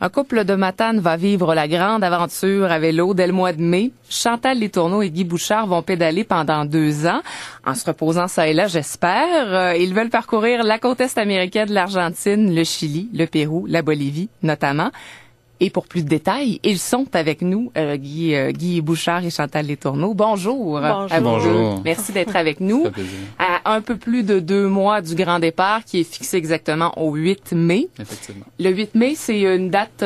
Un couple de Matane va vivre la grande aventure à vélo dès le mois de mai. Chantal Letourneau et Guy Bouchard vont pédaler pendant 2 ans, en se reposant ça et là, j'espère. Ils veulent parcourir la côte est américaine, l'Argentine, le Chili, le Pérou, la Bolivie notamment. Et pour plus de détails, ils sont avec nous, Guy Bouchard et Chantal Letourneau. Bonjour. Bonjour. À vous Bonjour. deux. Merci d'être avec nous. Ça fait plaisir. À un peu plus de 2 mois du grand départ, qui est fixé exactement au 8 mai. Effectivement. Le 8 mai, c'est une date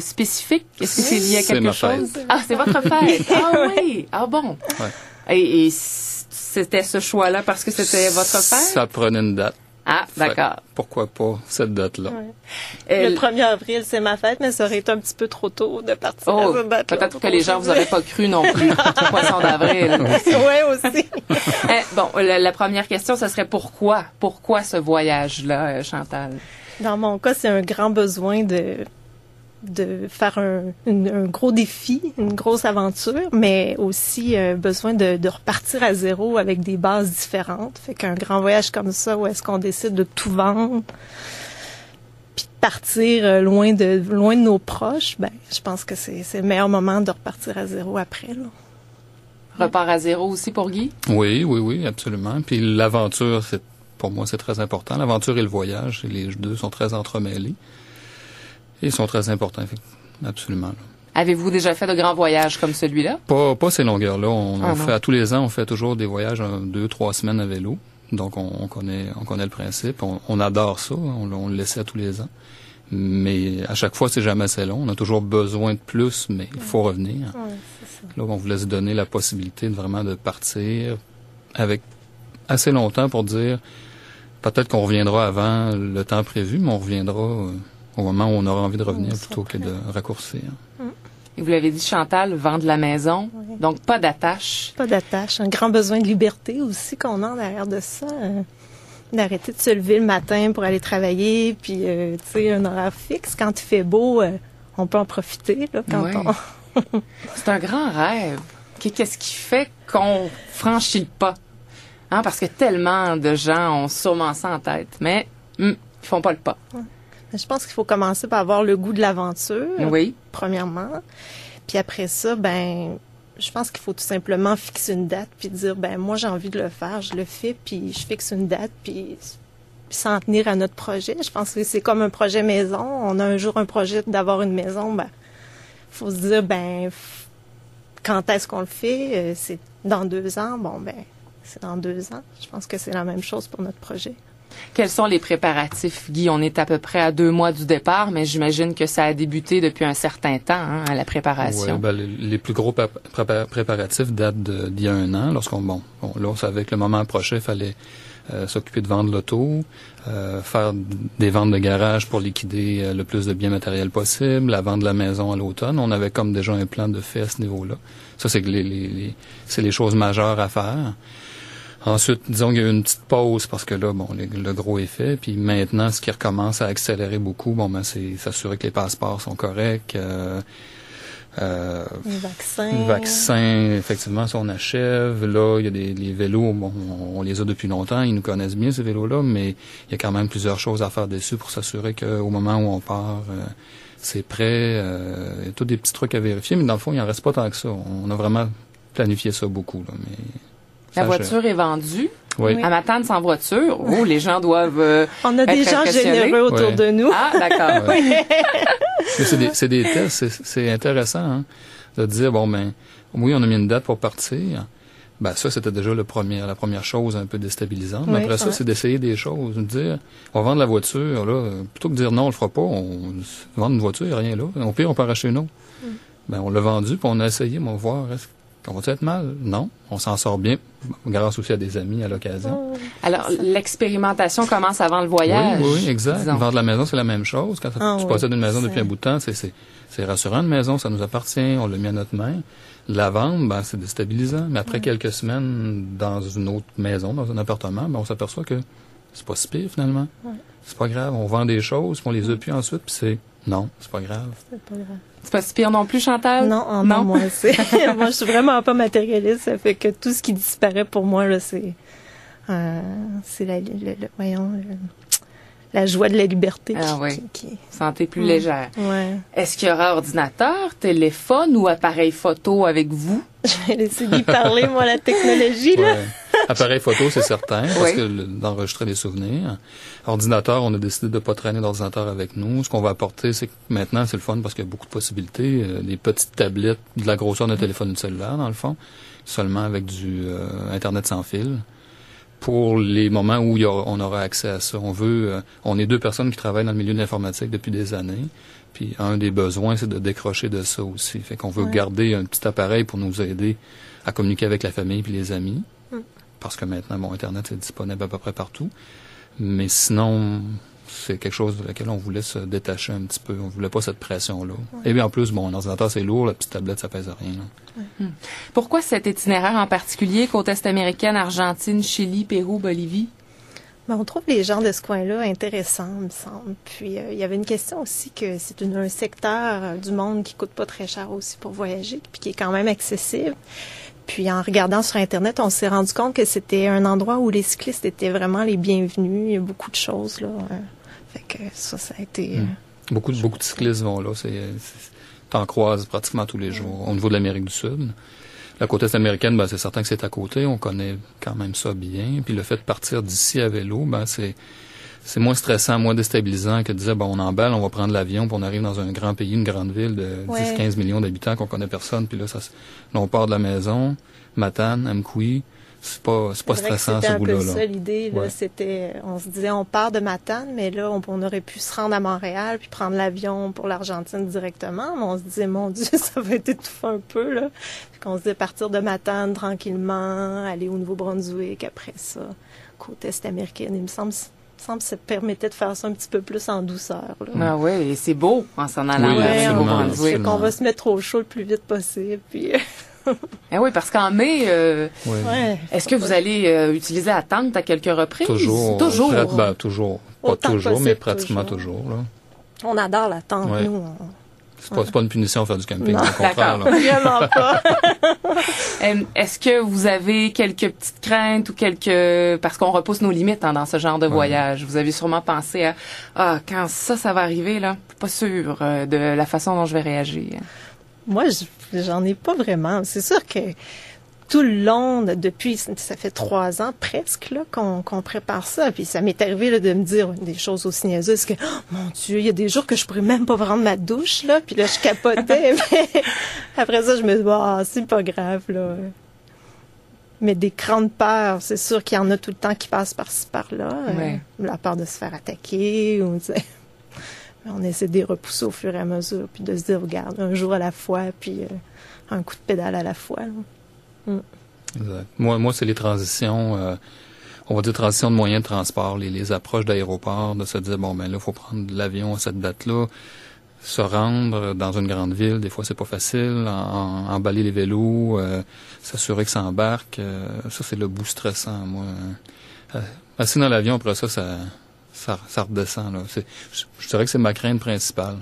spécifique. Est-ce que c'est lié à C'est quelque ma chose? fête. Ah, c'est votre fête. Ah oui. Ah bon. Ouais. Et c'était ce choix-là parce que c'était votre fête? Ça prenait une date. Ah, d'accord. Pourquoi pas cette date-là? Ouais. Le 1er avril, c'est ma fête, mais ça aurait été un petit peu trop tôt de partir à cette date-là. Peut-être que les gens vous auraient pas cru non plus. Poisson d'avril. Oui, aussi. Bon, la première question, ce serait pourquoi? Pourquoi ce voyage-là, Chantal? Dans mon cas, c'est un grand besoin de faire un gros défi, une grosse aventure, mais aussi besoin de repartir à zéro avec des bases différentes. Fait qu'un grand voyage comme ça, où est-ce qu'on décide de tout vendre, puis de partir loin de nos proches, ben, je pense que c'est le meilleur moment de repartir à zéro après, là. Repart à zéro aussi pour Guy? Oui, absolument. Puis l'aventure, pour moi, c'est très important. L'aventure et le voyage, les deux sont très entremêlés. Et ils sont très importants, absolument. Là. Avez-vous déjà fait de grands voyages comme celui-là? Pas ces longueurs-là. On non. fait tous les ans, on fait toujours des voyages 2-3 semaines à vélo. Donc on connaît le principe. On adore ça. On le laisse à tous les ans. Mais à chaque fois, c'est jamais assez long. On a toujours besoin de plus, mais il faut revenir. Ouais, c'est ça. Là, on vous laisse donner la possibilité de partir avec assez longtemps pour dire peut-être qu'on reviendra avant le temps prévu, mais on reviendra au moment où on aura envie de revenir plutôt que de raccourcir. Et vous l'avez dit, Chantal, vendre la maison, donc pas d'attache. Pas d'attache. Un grand besoin de liberté aussi qu'on a derrière de ça. D'arrêter de se lever le matin pour aller travailler, puis, tu sais, un horaire fixe. Quand il fait beau, on peut en profiter, là, quand on... C'est un grand rêve. Qu'est-ce qui fait qu'on franchit le pas? Hein, parce que tellement de gens ont sûrement ça en tête, mais ils font pas le pas. Ouais. Je pense qu'il faut commencer par avoir le goût de l'aventure, premièrement. Puis après ça, ben, je pense qu'il faut tout simplement fixer une date puis dire, ben, moi, j'ai envie de le faire, je le fais, puis je fixe une date, puis s'en tenir à notre projet. Je pense que c'est comme un projet maison. On a un jour un projet d'avoir une maison, ben, faut se dire, ben, quand est-ce qu'on le fait? C'est dans 2 ans. Bon, ben, c'est dans 2 ans. Je pense que c'est la même chose pour notre projet. Quels sont les préparatifs, Guy? On est à peu près à 2 mois du départ, mais j'imagine que ça a débuté depuis un certain temps, à la préparation. Oui, ben, les plus gros préparatifs datent d'il y a 1 an, lorsqu'on, là, avec le moment approché, il fallait s'occuper de vendre l'auto, faire des ventes de garage pour liquider le plus de biens matériels possible, la vente de la maison à l'automne. On avait comme déjà un plan de fait à ce niveau-là. Ça, c'est que c'est les choses majeures à faire. Ensuite, disons qu'il y a eu une petite pause parce que là, le gros est fait. Puis maintenant, ce qui recommence à accélérer beaucoup, c'est s'assurer que les passeports sont corrects. Les vaccins, effectivement, ça on achève. Là, il y a les vélos, on les a depuis longtemps, ils nous connaissent bien ces vélos-là, mais il y a quand même plusieurs choses à faire dessus pour s'assurer qu'au moment où on part, c'est prêt. Il y a tous des petits trucs à vérifier, mais dans le fond, il en reste pas tant que ça. On a vraiment planifié ça beaucoup, là, mais... La voiture est vendue. Oui. À Matane sans voiture. Oh, les gens doivent on a des gens généreux autour de nous. Ah, d'accord. Ouais. Mais c'est des tests. C'est intéressant hein, de dire, oui, on a mis une date pour partir. Ben ça, c'était déjà la première chose un peu déstabilisante. Mais après ça, c'est d'essayer des choses. De dire, on va vendre la voiture. Là, plutôt que de dire non, on le fera pas, on vend une voiture, il n'y a rien là. Au pire, on peut en racheter une autre. On l'a vendu, puis on a essayé, mais on va voir... On va être mal? Non. On s'en sort bien, grâce aussi à des amis à l'occasion. Alors, l'expérimentation commence avant le voyage. Oui, exact. Disons. Vendre la maison, c'est la même chose. Quand tu possèdes une maison depuis un bout de temps, c'est rassurant. Une maison, ça nous appartient, on l'a mis à notre main. La vendre, c'est déstabilisant. Mais après quelques semaines, dans une autre maison, dans un appartement, on s'aperçoit que c'est pas si pire, finalement. Ouais. C'est pas grave. On vend des choses, puis on les a plus ensuite, puis non, c'est pas grave. C'est pas grave. C'est pas si pire non plus, Chantal? Non, moi, moi, je suis vraiment pas matérialiste. Ça fait que tout ce qui disparaît pour moi, là, c'est la joie de la liberté. Santé plus légère. Ouais. Est-ce qu'il y aura ordinateur, téléphone ou appareil photo avec vous? Je vais laisser d'y parler, moi, la technologie, là. Ouais. Appareil photo, c'est certain, parce que d'enregistrer les souvenirs. Ordinateur, on a décidé de pas traîner d'ordinateur avec nous. Ce qu'on va apporter, c'est que maintenant, c'est le fun parce qu'il y a beaucoup de possibilités. Des petites tablettes de la grosseur d'un téléphone cellulaire, dans le fond, seulement avec du Internet sans fil. Pour les moments où on aura accès à ça. On est 2 personnes qui travaillent dans le milieu de l'informatique depuis des années. Puis un des besoins, c'est de décrocher de ça aussi. Fait qu'on veut garder un petit appareil pour nous aider à communiquer avec la famille puis les amis. Parce que maintenant, Internet, c'est disponible à peu près partout. Mais sinon, c'est quelque chose de laquelle on voulait se détacher un petit peu. On voulait pas cette pression-là. Et bien, en plus, un ordinateur, c'est lourd. La petite tablette, ça pèse rien, là. Pourquoi cet itinéraire en particulier, côte est américaine, Argentine, Chili, Pérou, Bolivie? On trouve les gens de ce coin-là intéressants, me semble. Puis, il y avait une question aussi que c'est un secteur du monde qui coûte pas très cher aussi pour voyager, puis qui est quand même accessible. Puis en regardant sur Internet, on s'est rendu compte que c'était un endroit où les cyclistes étaient vraiment les bienvenus. Il y a beaucoup de choses, là. Fait que ça a été... Beaucoup de cyclistes vont là. T'en croises pratiquement tous les jours. Au niveau de l'Amérique du Sud. La côte est américaine, c'est certain que c'est à côté. On connaît quand même ça bien. Puis le fait de partir d'ici à vélo, c'est moins stressant, moins déstabilisant que de dire, on emballe, on va prendre l'avion, puis on arrive dans un grand pays, une grande ville de 10-15 millions d'habitants qu'on connaît personne, puis là, on part de la maison, Matane, Amkoui, c'est pas stressant, ce bout-là. C'était un peu ça, l'idée, là, c'était, on se disait, on part de Matane, mais là, on aurait pu se rendre à Montréal, puis prendre l'avion pour l'Argentine directement, mais on se disait, mon Dieu, ça va être étouffant un peu, là. Puis qu'on se disait, partir de Matane tranquillement, aller au Nouveau-Brunswick, après ça, côte est américaine, il me semble que ça permettait de faire ça un petit peu plus en douceur. Là. Ah oui, et c'est beau en s'en allant. C'est qu'on va se mettre au chaud le plus vite possible. Puis... oui, parce qu'en mai, est-ce que vous allez utiliser la tente à quelques reprises? Toujours. Toujours. Toujours. Pas toujours, mais pratiquement toujours. Là. On adore la tente, nous. C'est pas une punition faire du camping, au contraire. Là. Vraiment pas. Est-ce que vous avez quelques petites craintes ou parce qu'on repousse nos limites dans ce genre de voyage. Vous avez sûrement pensé à quand ça va arriver là, pas sûr de la façon dont je vais réagir. Moi, j'en ai pas vraiment. C'est sûr que tout le long, depuis, ça fait 3 ans presque là qu'on prépare ça. Puis ça m'est arrivé là, de me dire des choses aussi niaiseuses que, mon Dieu, il y a des jours que je pourrais même pas prendre ma douche là. Puis là, je capotais. Mais après ça, je me dis, c'est pas grave là. Mais des grandes peurs, c'est sûr qu'il y en a tout le temps qui passent par-ci par-là. La peur de se faire attaquer ou on essaie de les repousser au fur et à mesure, puis de se dire, regarde, un jour à la fois, puis un coup de pédale à la fois. Là. Exact. Moi, c'est les transitions, on va dire transitions de moyens de transport, les approches d'aéroport, de se dire, là, il faut prendre l'avion à cette date-là, se rendre dans une grande ville, des fois c'est pas facile, emballer les vélos, s'assurer que ça embarque, ça c'est le bout stressant, moi. Assis dans l'avion, après ça redescend, là. Je dirais que c'est ma crainte principale.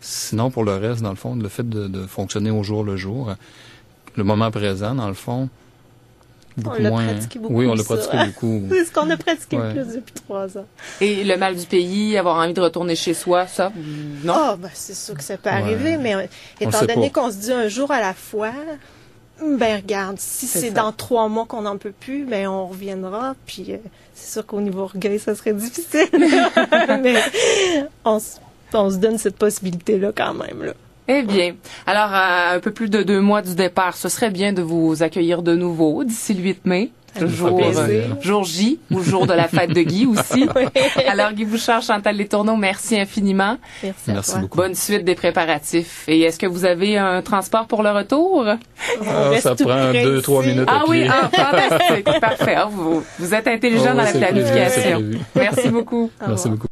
Sinon, pour le reste, dans le fond, le fait de fonctionner au jour le jour, le moment présent, dans le fond, beaucoup moins. Oui, on l'a pratiqué beaucoup. C'est ce qu'on a pratiqué le plus depuis 3 ans. Et le mal du pays, avoir envie de retourner chez soi, ça, non? C'est sûr que ça peut arriver, mais étant donné qu'on se dit un jour à la fois, regarde, si c'est dans 3 mois qu'on n'en peut plus, on reviendra, puis c'est sûr qu'au niveau orgueil, ça serait difficile. Mais on se donne cette possibilité-là quand même, là. Eh bien, alors, un peu plus de 2 mois du départ, ce serait bien de vous accueillir de nouveau d'ici le 8 mai. Jour J, ou jour de la fête de Guy aussi. Alors, Guy Bouchard, Chantal Letourneau, merci infiniment. Merci beaucoup. Bonne suite des préparatifs. Et est-ce que vous avez un transport pour le retour? Ça prend 2-3 minutes à pied. Fantastique, parfait. Vous êtes intelligent dans la planification. Merci beaucoup. Merci beaucoup.